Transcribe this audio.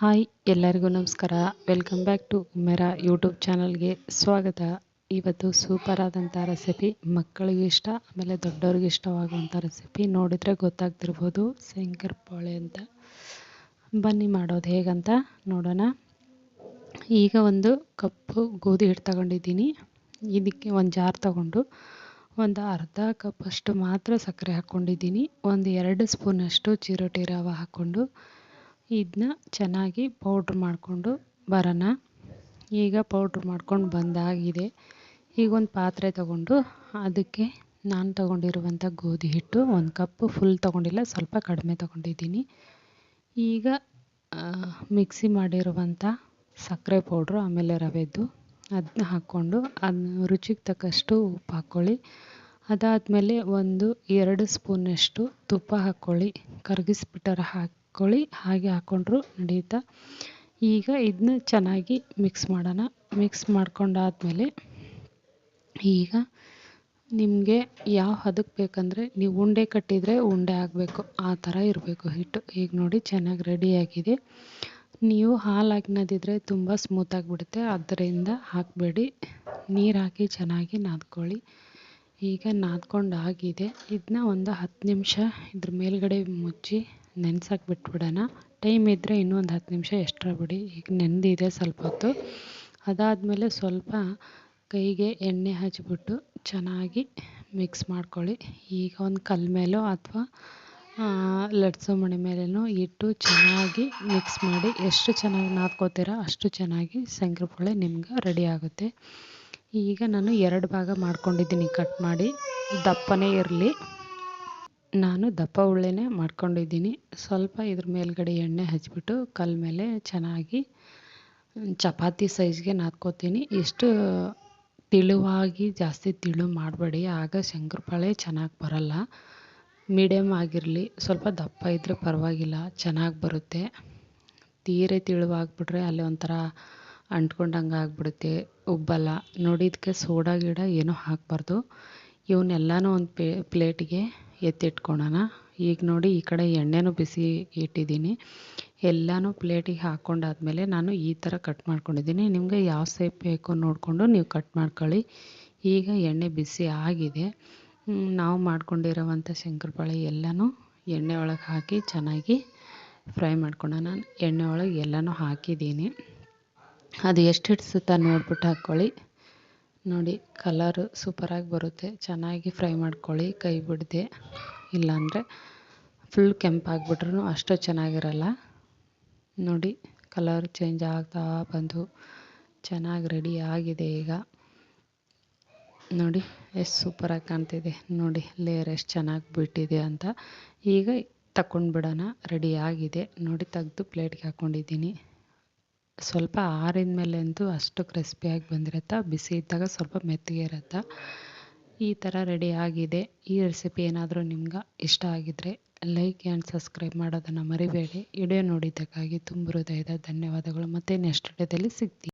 Hi ಎಲ್ಲರಿಗೂ ನಮಸ್ಕಾರ. Welcome back to ಮೇರಾ ಯೂಟ್ಯೂಬ್ ಚಾನಲ್ಗೆ ಸ್ವಾಗತ. ಇವತ್ತು ಸೂಪರ್ ಆದಂಥ ರೆಸಿಪಿ, ಮಕ್ಕಳಿಗೆ ಇಷ್ಟ, ಆಮೇಲೆ ದೊಡ್ಡವ್ರಿಗೆ ಇಷ್ಟವಾಗುವಂಥ ರೆಸಿಪಿ. ನೋಡಿದರೆ ಗೊತ್ತಾಗ್ತಿರ್ಬೋದು ಶಂಕರಪಾಳೆ ಅಂತ. ಬನ್ನಿ ಮಾಡೋದು ಹೇಗಂತ ನೋಡೋಣ. ಈಗ ಒಂದು ಕಪ್ಪು ಗೋಧಿ ಹಿಟ್ಟು ತಗೊಂಡಿದ್ದೀನಿ. ಇದಕ್ಕೆ ಒಂದು ಜಾರ್ ತಗೊಂಡು ಒಂದು ಅರ್ಧ ಕಪ್ಪಷ್ಟು ಮಾತ್ರ ಸಕ್ಕರೆ ಹಾಕ್ಕೊಂಡಿದ್ದೀನಿ. ಒಂದು 2 ಸ್ಪೂನಷ್ಟು ಚಿರೋಟಿ ರವೆ ಹಾಕ್ಕೊಂಡು ಇದನ್ನ ಚೆನ್ನಾಗಿ ಪೌಡ್ರ್ ಮಾಡಿಕೊಂಡು ಬರೋಣ. ಈಗ ಪೌಡ್ರ್ ಮಾಡ್ಕೊಂಡು ಬಂದಾಗಿದೆ. ಈಗ ಒಂದು ಪಾತ್ರೆ ತಗೊಂಡು ಅದಕ್ಕೆ ನಾನು ತಗೊಂಡಿರುವಂಥ ಗೋಧಿ ಹಿಟ್ಟು 1 ಕಪ್ಪು, ಫುಲ್ ತಗೊಂಡಿಲ್ಲ, ಸ್ವಲ್ಪ ಕಡಿಮೆ ತಗೊಂಡಿದ್ದೀನಿ. ಈಗ ಮಿಕ್ಸಿ ಮಾಡಿರುವಂಥ ಸಕ್ಕರೆ ಪೌಡ್ರು ಆಮೇಲೆ ರವೆದು ಅದನ್ನ ಹಾಕ್ಕೊಂಡು ಅದನ್ನ ರುಚಿಗೆ ತಕ್ಕಷ್ಟು ಉಪ್ಪು ಹಾಕ್ಕೊಳ್ಳಿ. ಅದಾದಮೇಲೆ 1-2 ಸ್ಪೂನಷ್ಟು ತುಪ್ಪ ಹಾಕ್ಕೊಳ್ಳಿ. ಕರಗಿಸ್ಬಿಟ್ಟಾರ ಹಾಕ್ಕೊಳ್ಳಿ, ಹಾಗೆ ಹಾಕ್ಕೊಂಡ್ರು ನಡೆಯುತ್ತಾ. ಈಗ ಇದನ್ನ ಚೆನ್ನಾಗಿ ಮಿಕ್ಸ್ ಮಾಡೋಣ. ಮಿಕ್ಸ್ ಮಾಡ್ಕೊಂಡಾದ್ಮೇಲೆ ಈಗ ನಿಮಗೆ ಯಾವ ಹದಕ್ಕೆ ಬೇಕಂದರೆ, ನೀವು ಉಂಡೆ ಕಟ್ಟಿದರೆ ಉಂಡೆ ಆಗಬೇಕು, ಆ ಥರ ಇರಬೇಕು ಹಿಟ್ಟು. ಈಗ ನೋಡಿ ಚೆನ್ನಾಗಿ ರೆಡಿಯಾಗಿದೆ. ನೀವು ಹಾಲು ಹಾಕಿನದಿದ್ರೆ ತುಂಬ ಸ್ಮೂತಾಗಿಬಿಡುತ್ತೆ, ಅದರಿಂದ ಹಾಕಬೇಡಿ. ನೀರು ಹಾಕಿ ಚೆನ್ನಾಗಿ ನಾದ್ಕೊಳ್ಳಿ. ಈಗ ನಾದ್ಕೊಂಡು ಆಗಿದೆ. ಇದನ್ನ ಒಂದು 10 ನಿಮಿಷ ಇದ್ರ ಮೇಲ್ಗಡೆ ಮುಚ್ಚಿ ನೆನೆಸಕ್ಕೆ ಬಿಟ್ಬಿಡೋಣ. ಟೈಮ್ ಇದ್ದರೆ ಇನ್ನೂ ಒಂದು 10 ನಿಮಿಷ ಎಕ್ಸ್ಟ್ರಾ ಬಿಡಿ. ಈಗ ನೆಂದಿದೆ ಸ್ವಲ್ಪ ಹೊತ್ತು. ಅದಾದಮೇಲೆ ಸ್ವಲ್ಪ ಕೈಗೆ ಎಣ್ಣೆ ಹಚ್ಬಿಟ್ಟು ಚೆನ್ನಾಗಿ ಮಿಕ್ಸ್ ಮಾಡ್ಕೊಳ್ಳಿ. ಈಗ ಒಂದು ಕಲ್ಲು ಮೇಲೋ ಅಥವಾ ಲಟ್ಸೋ ಮಣೆ ಮೇಲೇನೋ ಇಟ್ಟು ಚೆನ್ನಾಗಿ ಮಿಕ್ಸ್ ಮಾಡಿ. ಎಷ್ಟು ಚೆನ್ನಾಗಿ ನಾದ್ಕೋತೀರ ಅಷ್ಟು ಚೆನ್ನಾಗಿ ಶಂಕರಪಾಳೆ ನಿಮ್ಗೆ ರೆಡಿ ಆಗುತ್ತೆ. ಈಗ ನಾನು 2 ಭಾಗ ಮಾಡ್ಕೊಂಡಿದ್ದೀನಿ ಕಟ್ ಮಾಡಿ. ದಪ್ಪನೇ ಇರಲಿ, ನಾನು ದಪ್ಪ ಉಳ್ಳೆನೇ ಮಾಡ್ಕೊಂಡಿದ್ದೀನಿ. ಸ್ವಲ್ಪ ಇದ್ರ ಮೇಲ್ಗಡೆ ಎಣ್ಣೆ ಹಚ್ಬಿಟ್ಟು ಕಲ್ಲು ಮೇಲೆ ಚೆನ್ನಾಗಿ ಚಪಾತಿ ಸೈಜ್ಗೆ ನಾದ್ಕೋತೀನಿ. ಇಷ್ಟು ತಿಳುವಾಗಿ ಜಾಸ್ತಿ ತಿಳು ಮಾಡಬೇಡಿ, ಆಗ ಶಂಕರಪಾಳೆ ಚೆನ್ನಾಗಿ ಬರಲ್ಲ. ಮೀಡಿಯಮ್ ಆಗಿರಲಿ, ಸ್ವಲ್ಪ ದಪ್ಪ ಇದ್ದರೆ ಪರವಾಗಿಲ್ಲ, ಚೆನ್ನಾಗಿ ಬರುತ್ತೆ. ತೀರೆ ತಿಳುವಾಗ್ಬಿಟ್ರೆ ಅಲ್ಲಿ ಒಂಥರ ಅಂಟ್ಕೊಂಡಂಗೆ ಆಗಿಬಿಡುತ್ತೆ, ಉಬ್ಬಲ್ಲ. ನೋಡಿ, ಇದಕ್ಕೆ ಸೋಡಾ ಗಿಡ ಏನೂ ಹಾಕಬಾರ್ದು. ಇವನ್ನೆಲ್ಲನೂ ಒಂದು ಪ್ಲೇಟಿಗೆ ಎತ್ತಿಟ್ಕೊಳ್ಳೋಣ. ಈಗ ನೋಡಿ, ಈ ಕಡೆ ಎಣ್ಣೆನೂ ಬಿಸಿ ಇಟ್ಟಿದ್ದೀನಿ. ಎಲ್ಲನೂ ಪ್ಲೇಟಿಗೆ ಹಾಕ್ಕೊಂಡಾದ್ಮೇಲೆ ನಾನು ಈ ಥರ ಕಟ್ ಮಾಡ್ಕೊಂಡಿದ್ದೀನಿ. ನಿಮಗೆ ಯಾವ ಶೇಪ್ ಬೇಕೋ ನೋಡಿಕೊಂಡು ನೀವು ಕಟ್ ಮಾಡ್ಕೊಳ್ಳಿ. ಈಗ ಎಣ್ಣೆ ಬಿಸಿ ಆಗಿದೆ. ನಾವು ಮಾಡ್ಕೊಂಡಿರೋವಂಥ ಶಂಕರಪಾಳೆ ಎಲ್ಲನೂ ಎಣ್ಣೆ ಒಳಗೆ ಹಾಕಿ ಚೆನ್ನಾಗಿ ಫ್ರೈ ಮಾಡ್ಕೊಳ್ಳೋಣ. ಎಣ್ಣೆ ಒಳಗೆ ಎಲ್ಲನೂ ಹಾಕಿದ್ದೀನಿ. ಅದು ಎಷ್ಟು ಹಿಡಿಸುತ್ತಾ ನೋಡ್ಬಿಟ್ಟು ಹಾಕ್ಕೊಳ್ಳಿ. ನೋಡಿ, ಕಲರು ಸೂಪರಾಗಿ ಬರುತ್ತೆ. ಚೆನ್ನಾಗಿ ಫ್ರೈ ಮಾಡ್ಕೊಳ್ಳಿ, ಕೈ ಬಿಡದೆ. ಇಲ್ಲಾಂದರೆ ಫುಲ್ ಕೆಂಪಾಗಿಬಿಟ್ರೂ ಅಷ್ಟು ಚೆನ್ನಾಗಿರಲ್ಲ. ನೋಡಿ, ಕಲರ್ ಚೇಂಜ್ ಆಗ್ತಾ ಬಂದು ಚೆನ್ನಾಗಿ ರೆಡಿ ಆಗಿದೆ. ಈಗ ನೋಡಿ ಎಷ್ಟು ಸೂಪರಾಗಿ ಕಾಣ್ತಿದೆ. ನೋಡಿ ಲೇಯರ್ ಎಷ್ಟು ಚೆನ್ನಾಗಿ ಬಿಟ್ಟಿದೆ ಅಂತ. ಈಗ ತಗೊಂಡು ಬಿಡೋಣ. ರೆಡಿ ಆಗಿದೆ. ನೋಡಿ, ತೆಗೆದು ಪ್ಲೇಟ್ಗೆ ಹಾಕ್ಕೊಂಡಿದ್ದೀನಿ. ಸ್ವಲ್ಪ ಆರಿದ ಮೇಲೆ ಅಂತೂ ಅಷ್ಟು ಕ್ರಿಸ್ಪಿಯಾಗಿ ಬಂದಿರುತ್ತೆ. ಬಿಸಿ ಇದ್ದಾಗ ಸ್ವಲ್ಪ ಮೆತ್ತಗೆ ಇರುತ್ತೆ. ಈ ಥರ ರೆಡಿ ಆಗಿದೆ. ಈ ರೆಸಿಪಿ ಏನಾದರೂ ನಿಮ್ಗೆ ಇಷ್ಟ ಆಗಿದ್ದರೆ ಲೈಕ್ ಆ್ಯಂಡ್ ಸಬ್ಸ್ಕ್ರೈಬ್ ಮಾಡೋದನ್ನು ಮರಿಬೇಡಿ. ವಿಡಿಯೋ ನೋಡಿದ್ದಕ್ಕಾಗಿ ತುಂಬ ಹೃದಯದ ಧನ್ಯವಾದಗಳು. ಮತ್ತು ನೆಕ್ಸ್ಟ್ ವಿಡಿಯೋದಲ್ಲಿ ಸಿಗ್ತೀವಿ.